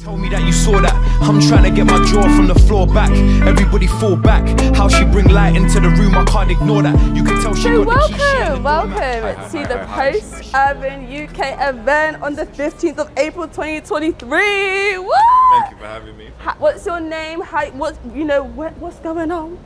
Tell me that you saw that. I'm trying to get my jaw from the floor back. Everybody fall back. How she bring light into the room, I can't ignore that. You can tell she got the key. Welcome to the Post-Urban UK event on the 15th of April 2023. Woo! Thank you for having me. What's your name? What's going on?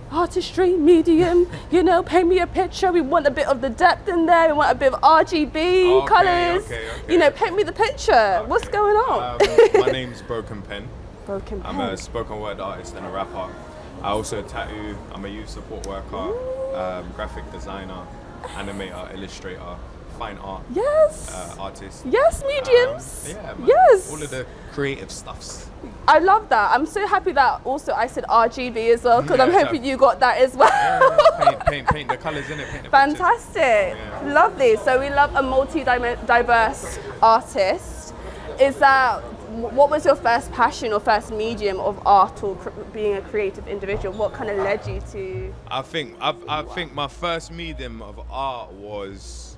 Artistry, medium, paint me a picture. We want a bit of the depth in there. We want a bit of RGB colours. Okay. Paint me the picture. Okay. What's going on? My name's Broken Pen. Broken Pen. I'm a spoken word artist and a rapper. I also tattoo. I'm a youth support worker, graphic designer, animator, illustrator, fine art. Yes. Artist. Yes, mediums. Yeah, man. Yes. All of the creative stuffs. I love that. I'm so happy that also I said RGB as well, because I'm hoping you got that as well. Paint the colours in it. Paint the Fantastic. Yeah. Lovely. So we love a multi-diverse artist. What was your first passion or first medium of art or being a creative individual? What kind of led you to? I think my first medium of art was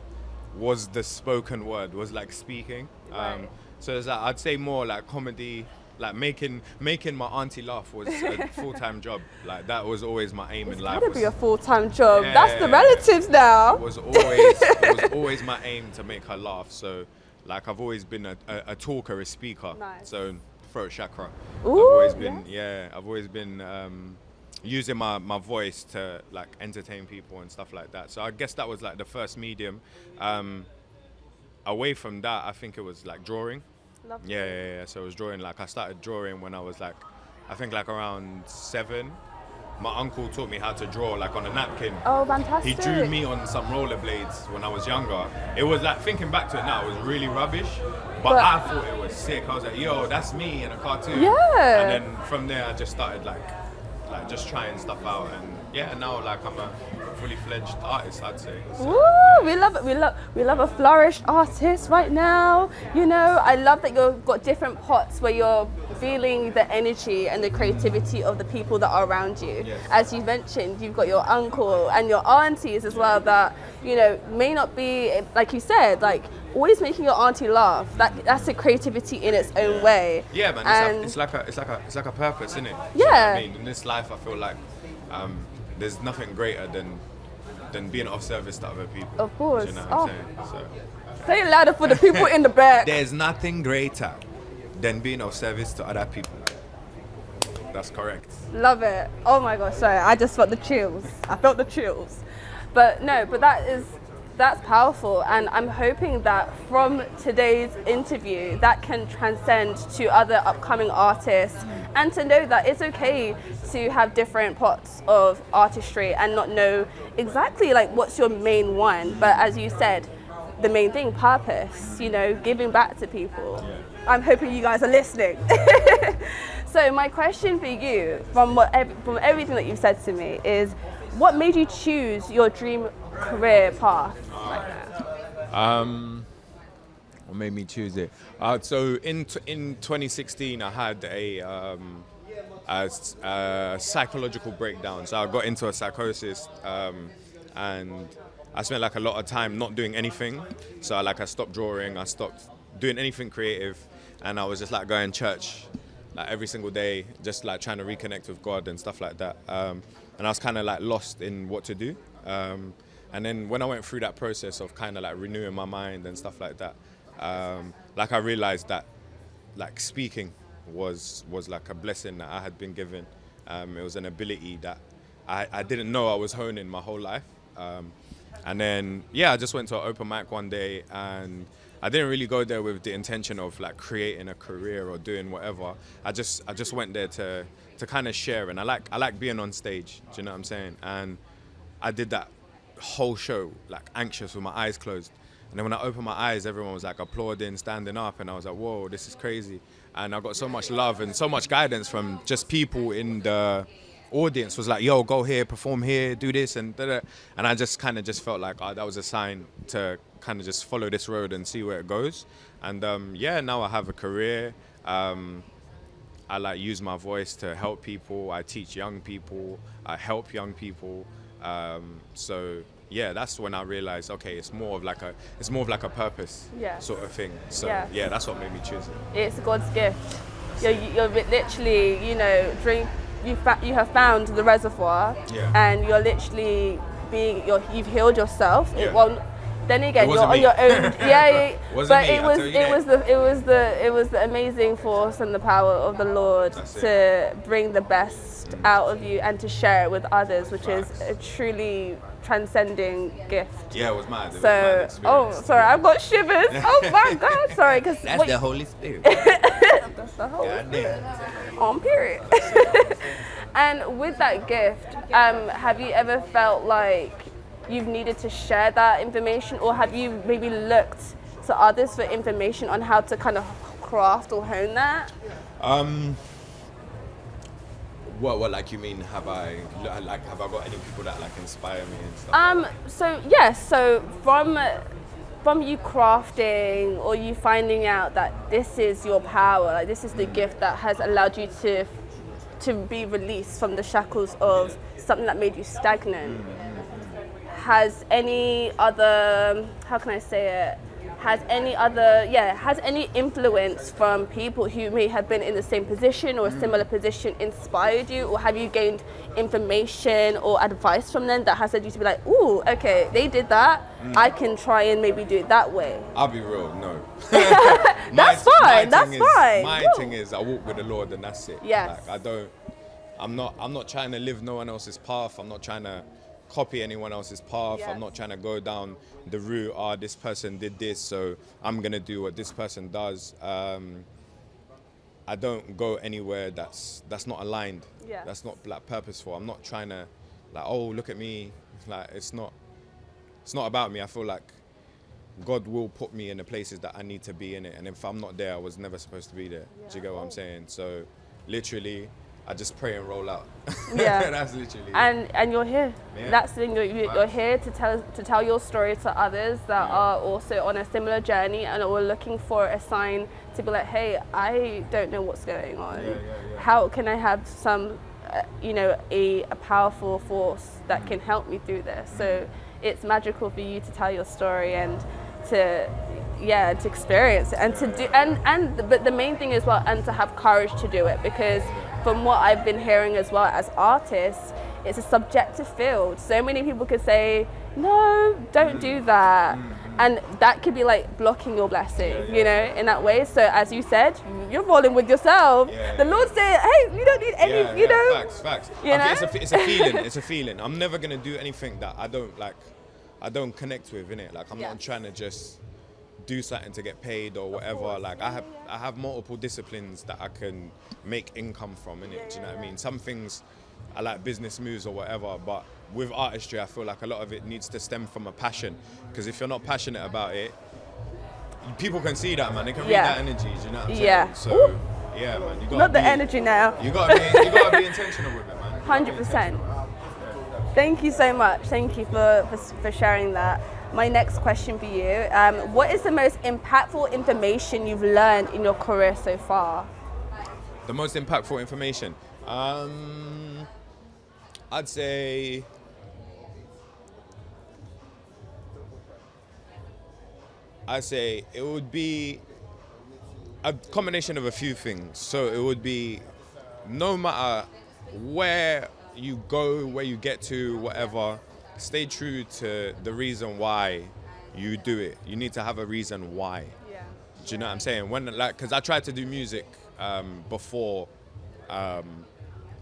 the spoken word, was like speaking. Right. So it's like, I'd say more like comedy, like making my auntie laugh was a full-time job. Like that was always my aim in life. It's gotta be a full-time job. Yeah, that's the relatives now. It was always my aim to make her laugh. So like I've always been a talker, a speaker. Nice. So throat chakra. Ooh, I've always been using my voice to like entertain people and stuff like that. So I guess that was like the first medium. Away from that, I think it was like drawing. Lovely. Yeah. So I was drawing, like I started drawing when I was like, I think like around 7. My uncle taught me how to draw like on a napkin. Oh, fantastic. He drew me on some rollerblades when I was younger. It was like, thinking back to it now, it was really rubbish, but I thought it was sick. I was like, yo, that's me in a cartoon. Yeah. And then from there, I just started like just trying stuff out, and now like I'm a fully fledged artist, I'd say. So, woo, we love it. We love a flourished artist right now. I love that you've got different pots where you're feeling the energy and the creativity of the people that are around you. Yes. As you mentioned, you've got your uncle and your aunties as well that may not be, like you said, like always making your auntie laugh. That's a creativity in its own way. Yeah, man. And it's like a purpose, isn't it? Yeah. I mean, in this life, I feel like there's nothing greater than being of service to other people. Of course. Do you know what I'm saying? Say it louder for the people in the back. There's nothing greater than being of service to other people. That's correct. Love it. Oh my gosh, sorry, I just felt the chills. But that's powerful, and I'm hoping that from today's interview that can transcend to other upcoming artists, and to know that it's okay to have different pots of artistry and not know exactly like what's your main one, but as you said, the main thing, purpose, giving back to people. Yeah. I'm hoping you guys are listening. So my question for you, from everything that you've said to me, is what made you choose your dream career path right now? What made me choose it? So in 2016, I had a psychological breakdown. So I got into a psychosis, and I spent like a lot of time not doing anything. So I stopped drawing, I stopped doing anything creative, and I was just like going to church like every single day, just like trying to reconnect with God and stuff like that. And I was kind of like lost in what to do. And then when I went through that process of kind of like renewing my mind and stuff like that, I realized that like speaking was like a blessing that I had been given. It was an ability that I didn't know I was honing my whole life. And then, I just went to an open mic one day, and I didn't really go there with the intention of like creating a career or doing whatever. I just went there to kind of share, and I like being on stage. Do you know what I'm saying? And I did that whole show like anxious with my eyes closed, and then when I opened my eyes, everyone was like applauding, standing up, and I was like, whoa, this is crazy. And I got so much love and so much guidance from just people in the audience. Was like, yo, go here, perform here, do this, and da-da. And I just kind of just felt like that was a sign to kind of just follow this road and see where it goes. And now I have a career. I like use my voice to help people. I teach young people. I help young people. So yeah, that's when I realized, okay, it's more of like a purpose Yes. sort of thing. So Yes. yeah, that's what made me choose it. It's God's gift. You're literally, you have found the reservoir, Yeah. and you're literally you've healed yourself. Yeah. It won't. Then again, It you're wasn't on me. your own. Yeah, Wasn't but me, it I was tell you it was the amazing force and the power of the Lord That's to bring the best out of you and to share it with others, which is Facts. a truly transcending gift. Yeah, it was mad. It was So, mad experience. sorry, I've got shivers. Oh my God, sorry, because That's the Holy Spirit. that's the whole God damn. on period. And with that gift, have you ever felt like you've needed to share that information, or have you maybe looked to others for information on how to kind of craft or hone that? What like you mean? Have I got any people that like inspire me and stuff? So yes, so from you crafting or you finding out that this is your power, like this is the gift that has allowed you to be released from the shackles of something that made you stagnant. Has any other, how can I say it? Has any influence from people who may have been in the same position or a similar position inspired you, or have you gained information or advice from them that has led you to be like, ooh, okay, they did that, I can try and maybe do it that way? I'll be real, no. That's fine. My Woo. thing is I walk with the Lord and that's it. Yes. Like I'm not trying to live no one else's path. I'm not trying to copy anyone else's path. Yes. I'm not trying to go down the route, this person did this, so I'm gonna do what this person does. I don't go anywhere that's not aligned. Yeah. That's not like purposeful. I'm not trying to like, oh, look at me. Like it's not about me. I feel like God will put me in the places that I need to be in it, and if I'm not there, I was never supposed to be there. Do you get what I'm saying? So literally I just pray and roll out. Yeah. That's literally it. And you're here. Yeah. That's the thing. You're here to tell your story to others that are also on a similar journey and are looking for a sign to be like, hey, I don't know what's going on. Yeah. How can I have some, a powerful force that can help me through this? So it's magical for you to tell your story and to experience it and to do but the main thing as well, and to have courage to do it, because from what I've been hearing as well as artists, it's a subjective field. So many people could say, no, don't do that. And that could be like blocking your blessing, in that way. So as you said, you're rolling with yourself. The Lord said, hey, you don't need any, Facts. You know? It's a feeling. It's a feeling. I'm never gonna do anything that I don't connect with, innit? Like I'm not trying to just do something to get paid or whatever. course, Like I have multiple disciplines that I can make income from, innit? Do you know what I mean? Some things I like business moves or whatever, but with artistry I feel like a lot of it needs to stem from a passion, because if you're not passionate about it, people can see that, man. They can read that energy, do you know what I'm saying? So yeah, man, you gotta Not the energy now. You gotta be intentional with it, man. 100%. Thank you so much. Thank you for sharing that. My next question for you, what is the most impactful information you've learned in your career so far? The most impactful information? I'd say it would be a combination of a few things. So it would be, no matter where you go, where you get to, whatever, stay true to the reason why you do it. You need to have a reason why. Yeah. Do you know what I'm saying? Because I tried to do music before,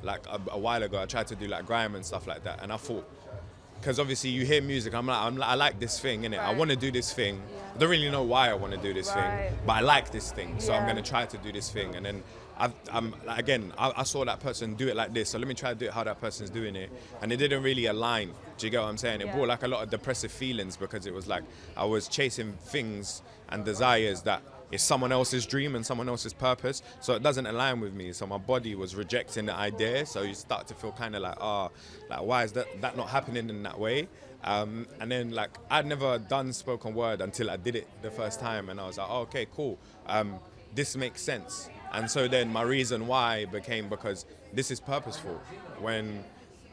like a while ago. I tried to do like grime and stuff like that, and I thought, because obviously you hear music, I like this thing, innit? I want to do this thing. I don't really know why I want to do this thing, but I like this thing, so I'm going to try to do this thing. And then I saw that person do it like this, so let me try to do it how that person's doing it, and it didn't really align. Do you get what I'm saying? It brought like a lot of depressive feelings, because it was like I was chasing things and desires that is someone else's dream and someone else's purpose, so it doesn't align with me. So my body was rejecting the idea, so you start to feel kind of like, why is that not happening in that way? And then like I'd never done spoken word until I did it the first time, and I was like, oh, okay, cool, this makes sense. And so then my reason why became, because this is purposeful. When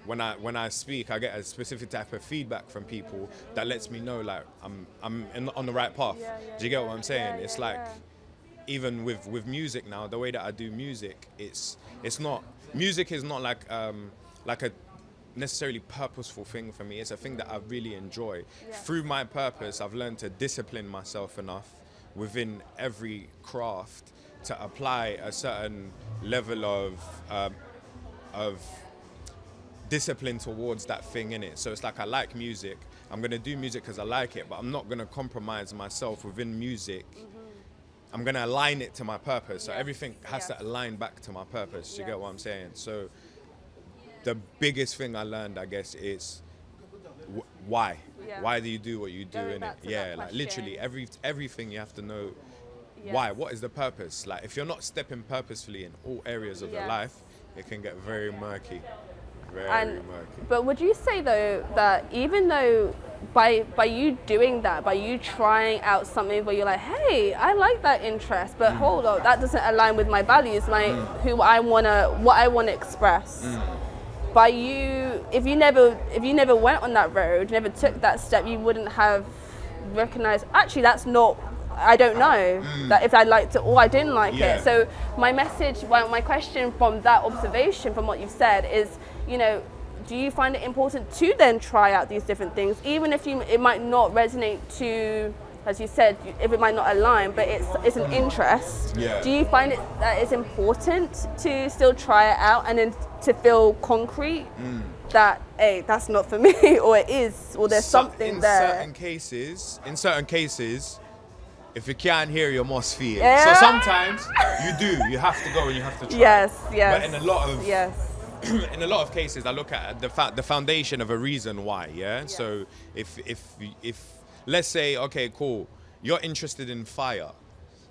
when I speak, I get a specific type of feedback from people that lets me know like I'm on the right path. Do you get what I'm saying? It's like even with music now, the way that I do music, it's not, music is not like a necessarily purposeful thing for me. It's a thing that I really enjoy. Through my purpose, I've learned to discipline myself enough within every craft to apply a certain level of discipline towards that thing in it. So it's like I like music. I'm gonna do music because I like it, but I'm not gonna compromise myself within music. I'm gonna align it to my purpose. So everything has to align back to my purpose. You get what I'm saying? So the biggest thing I learned, I guess, is why. Why do you do what you do in it? Yeah, like literally everything you have to know. Why? What is the purpose? Like if you're not stepping purposefully in all areas of your life, it can get very murky. Very murky. But would you say though that even though by you doing that, by you trying out something where you're like, hey, I like that interest, but hold on, that doesn't align with my values, what I wanna express. By you, if you never went on that road, never took that step, you wouldn't have recognized, actually that's not, I don't know that if I liked it or I didn't like it. So my message, my question from that observation, from what you've said is, you know, do you find it important to then try out these different things, even if it might not resonate to, as you said, if it might not align, but it's an interest. Do you find it that it's important to still try it out and then to feel concrete that, hey, that's not for me, or it is, or there's something there? In certain cases, if you can't hear, you must feel. So sometimes you have to go and you have to try. But in a lot of cases, I look at the foundation of a reason why. So if let's say, okay, cool, you're interested in fire.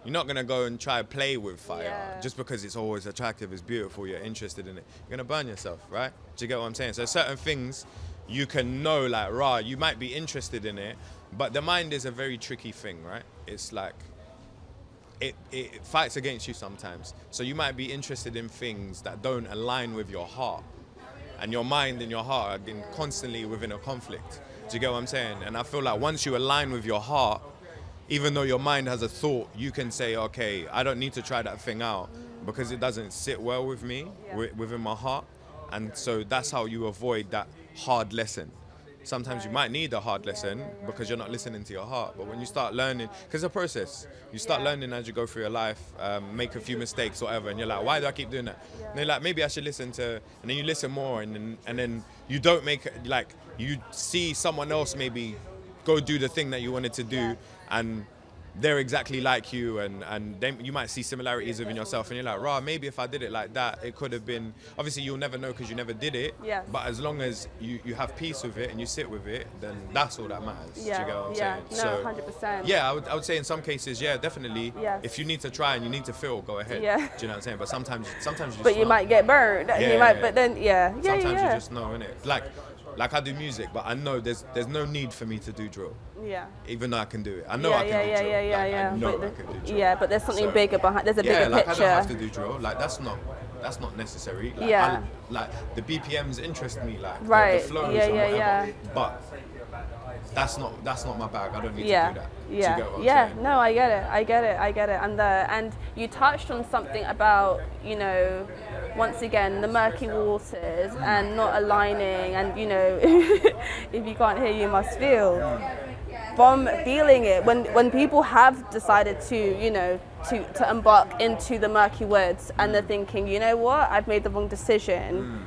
You're not gonna go and try to play with fire just because it's always attractive, it's beautiful, you're interested in it. You're gonna burn yourself, right? Do you get what I'm saying? So certain things you can know, like, you might be interested in it, but the mind is a very tricky thing, right? It's like, it fights against you sometimes. So you might be interested in things that don't align with your heart. And your mind and your heart are constantly within a conflict. Do you get what I'm saying? And I feel like once you align with your heart, even though your mind has a thought, you can say, okay, I don't need to try that thing out because it doesn't sit well with me, within my heart. And so that's how you avoid that hard lesson. Sometimes you might need a hard lesson because you're not listening to your heart. But when you start learning, because it's a process, you start learning as you go through your life, make a few mistakes or whatever, and you're like, why do I keep doing that? And you're like, maybe I should listen to, and then you listen more, and then you don't make, like, you see someone else maybe go do the thing that you wanted to do, and they're exactly like you, and you might see similarities within yourself, and you're like, maybe if I did it like that, it could have been, obviously you'll never know because you never did it, but as long as you have peace with it and you sit with it, then that's all that matters. Do you get what I'm saying? No, so 100%. Yeah, I would say in some cases, definitely, if you need to try and you need to feel, go ahead. Do you know what I'm saying? But sometimes you just but you might get burned. But then sometimes you just know, innit? Like I do music, but I know there's no need for me to do drill. Even though I can do it. I know I can do drill. I know I can do drill. But there's something bigger behind. There's a bigger like picture. I don't have to do drill. Like that's not necessary. Like, like the BPMs interest me. Like the flows and whatever. But that's not my bag. I don't need to do that. Do you get what I'm saying? No, I get it. And you touched on something about, you know, once again, the murky waters and not aligning, and, you know, if you can't hear, you must feel. From feeling it, when people have decided to, you know, to embark into the murky woods, and they're thinking, you know what, I've made the wrong decision.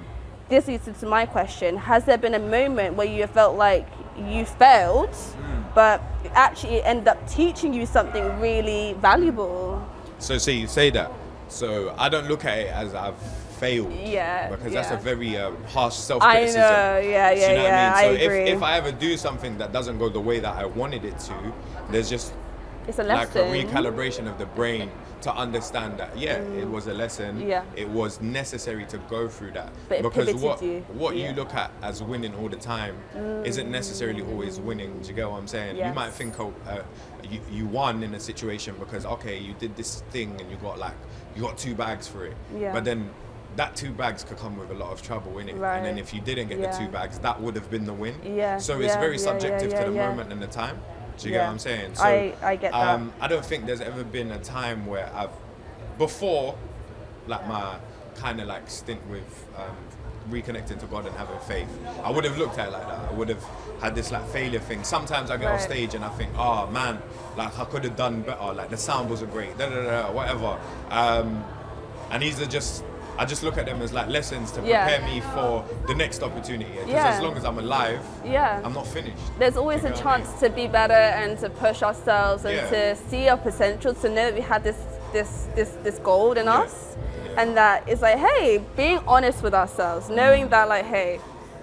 This leads to my question: has there been a moment where you felt like you failed, but actually it ended up teaching you something really valuable? So see, you say that. So I don't look at it as I've failed. Because that's a very harsh self-criticism. I know, you know what I mean? So I agree. if I ever do something that doesn't go the way that I wanted it to, there's just it's a like lesson. a recalibration of the brain to understand that it was a lesson. It was necessary to go through that. But because you. you look at as winning all the time isn't necessarily always winning. Do you get what I'm saying? You might think you won in a situation because you did this thing and you got 2 bags for it. But then that 2 bags could come with a lot of trouble in it. Right. And then if you didn't get the 2 bags, that would have been the win. Yeah. So it's very subjective to the moment and the time. Do you get what I'm saying? So I get that. I don't think there's ever been a time where before like my kind of like stint with reconnecting to God and having faith, I would have looked at it like that. I would have had this like failure thing. Sometimes I get off stage and I think, oh man, like I could have done better, like the sound wasn't great, whatever. And these are just, I just look at them as like lessons to prepare me for the next opportunity. Because as long as I'm alive, I'm not finished. There's always a chance to be better and to push ourselves and to see our potential, to know that we have this gold in us. And that is like, hey, being honest with ourselves, knowing that like, hey,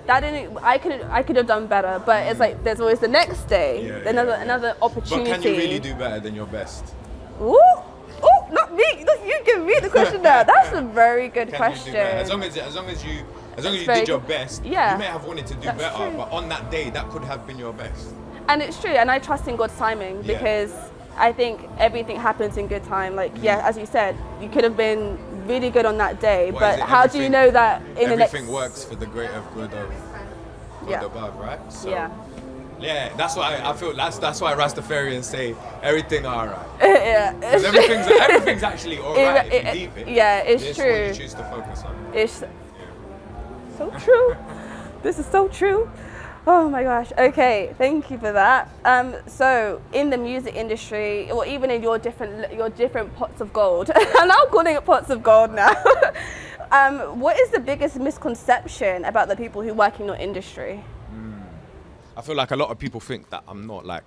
I could have done better, but it's like there's always the next day, another opportunity. But can you really do better than your best? Ooh, not me. You give me the question now. That's a very good question. As long as you did your best, you may have wanted to do better, true. but on that day, that could have been your best. And it's true, and I trust in God's timing because I think everything happens in good time. Like, as you said, you could have been really good on that day, but how do you know that in the next... Everything works for the greater good of God above, right? So, yeah, that's why I feel, that's why Rastafarians say everything alright. Because everything's actually alright if you deep it. Yeah, it's this true. What you choose to focus on. It's so true. This is so true. Oh my gosh. Okay, thank you for that. So in the music industry, or even in your different pots of gold, I'm now calling it pots of gold now. What is the biggest misconception about the people who work in your industry? I feel like a lot of people think that I'm not like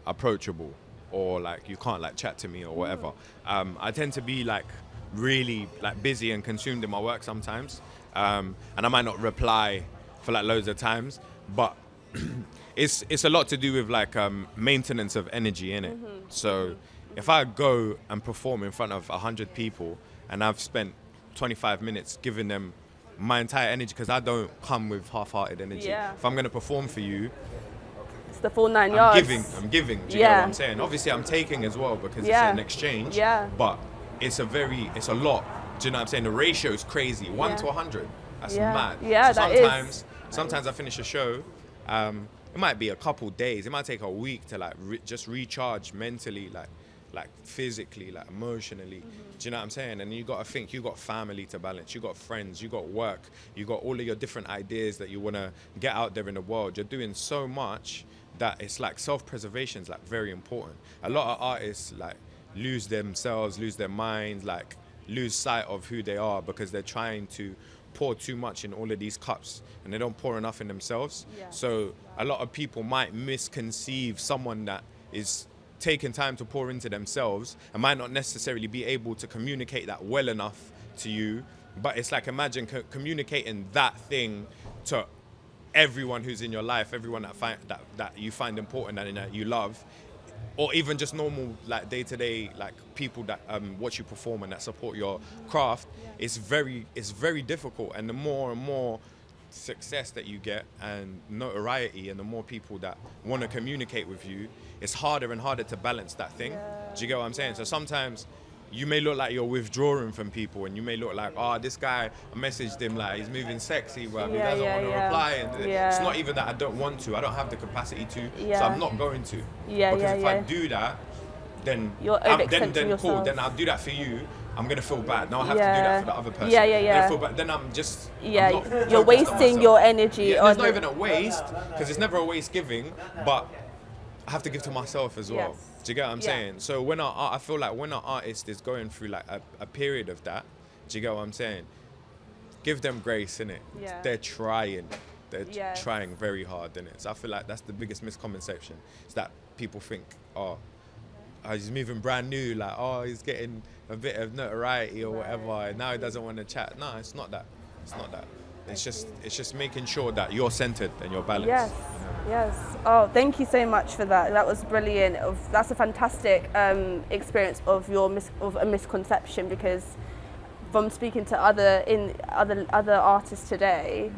approachable, or like you can't like chat to me or whatever. I tend to be like really like busy and consumed in my work sometimes, and I might not reply for like loads of times. But it's a lot to do with like maintenance of energy in it. So if I go and perform in front of 100 people and I've spent 25 minutes giving them my entire energy, because I don't come with half-hearted energy. If I'm going to perform for you, it's the full 9 yards. I'm giving. Do you know what I'm saying? Obviously I'm taking as well because it's an exchange. But it's a lot. Do you know what I'm saying? The ratio is crazy. 1 to 100. That's mad. So sometimes I finish a show, it might be a couple days, it might take a week to like just recharge mentally, like physically, like emotionally. Do you know what I'm saying? And you got to think, you got family to balance, you got friends, you got work, you got all of your different ideas that you want to get out there in the world. You're doing so much that it's like self-preservation is like very important. A lot of artists like lose themselves, lose their minds, like lose sight of who they are because they're trying to pour too much in all of these cups and they don't pour enough in themselves. So a lot of people might misconceive someone that is taking time to pour into themselves and might not necessarily be able to communicate that well enough to you. But it's like, imagine communicating that thing to everyone who's in your life, everyone that you find important and that you love, or even just normal like day-to-day like people that watch you perform and that support your craft. It's very difficult, and the more and more success that you get and notoriety and the more people that want to communicate with you, it's harder and harder to balance that thing. Do you get what I'm saying? So sometimes you may look like you're withdrawing from people, and you may look like, oh, this guy, I messaged him like he's moving sexy, but he doesn't want to reply. And it's not even that I don't want to, I don't have the capacity to, so I'm not going to. Because if I do that, then then cool, then I'll do that for you. I'm gonna feel bad. Now I have to do that for the other person. Then feel bad. Then I'm just you're wasting your energy. There's not even a waste, because it's never a waste giving, but I have to give to myself as well. Do you get what I'm saying? So when I feel like when an artist is going through like a period of that, do you get what I'm saying? Give them grace, innit? They're trying. They're trying very hard, innit? So I feel like that's the biggest misconception, is that people think, oh, he's moving brand new, like, oh, he's getting a bit of notoriety or whatever, and now he doesn't want to chat. No, it's not that. It's not that. It's just making sure that you're centered and you're balanced. Yes. Oh, thank you so much for that. That was brilliant. That's a fantastic experience of a misconception, because from speaking to other artists today,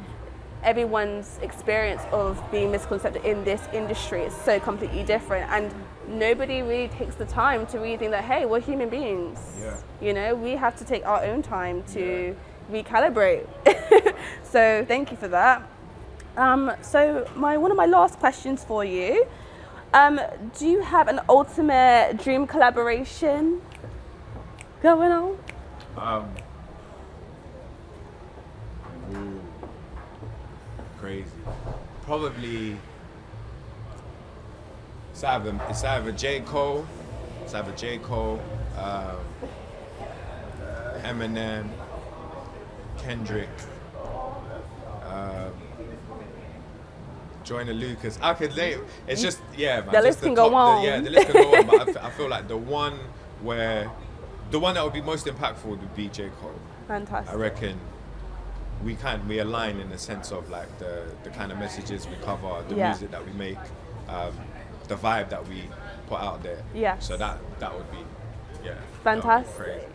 everyone's experience of being misconcepted in this industry is so completely different, and nobody really takes the time to really think that, hey, we're human beings. You know, we have to take our own time to recalibrate. So thank you for that. So one of my last questions for you, do you have an ultimate dream collaboration going on? Crazy. Probably it's either J. Cole, Eminem, Kendrick, Joyner Lucas. I could name. It's just man. The list can go on. The list can go on. But I feel like the one that would be most impactful would be J. Cole. Fantastic. I reckon we align in the sense of like the kind of messages we cover, the music that we make, the vibe that we put out there. Yeah. So that would be fantastic. That would be crazy.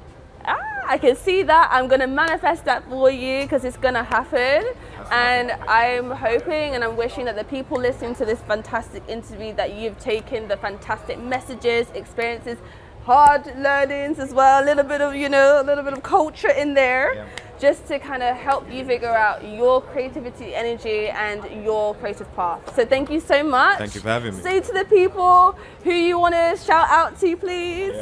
I can see that. I'm going to manifest that for you because it's going to happen. And I'm hoping and I'm wishing that the people listening to this fantastic interview, that you've taken the fantastic messages, experiences, hard learnings as well, a little bit of culture in there, just to kind of help you figure out your creativity, energy, and your creative path. So thank you so much. Thank you for having me. Say to the people who you want to shout out to, please.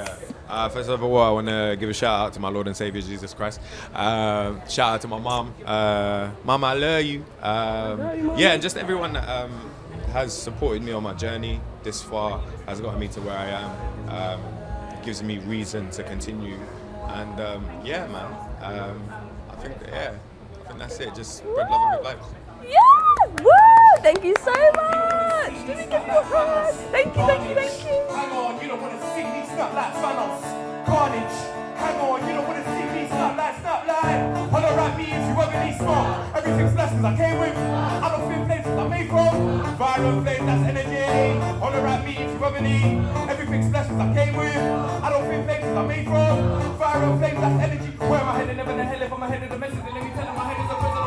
First of all, I want to give a shout out to my Lord and Savior Jesus Christ. Shout out to my mom. Mom, I love you. And just everyone that has supported me on my journey this far, has gotten me to where I am. Gives me reason to continue. And I think that's it. Just spread love and good vibes. Yeah! Woo! Thank you so much! Let me give you a hand. Thank you. Hang on, you don't want to see me snap like Thanos. Carnage. Hang on, you don't want to see me snap like. Holler at me if you ever need smart. Everything's blessings I came with. I don't feel places I made from. Viral flame, that's energy. Holler at me if you ever need. Everything's blessings I came with. I don't feel places I made from. Viral flame, that's energy. Where am I headed? Never the hell if I'm ahead of the message. And let me tell them my head is a prison.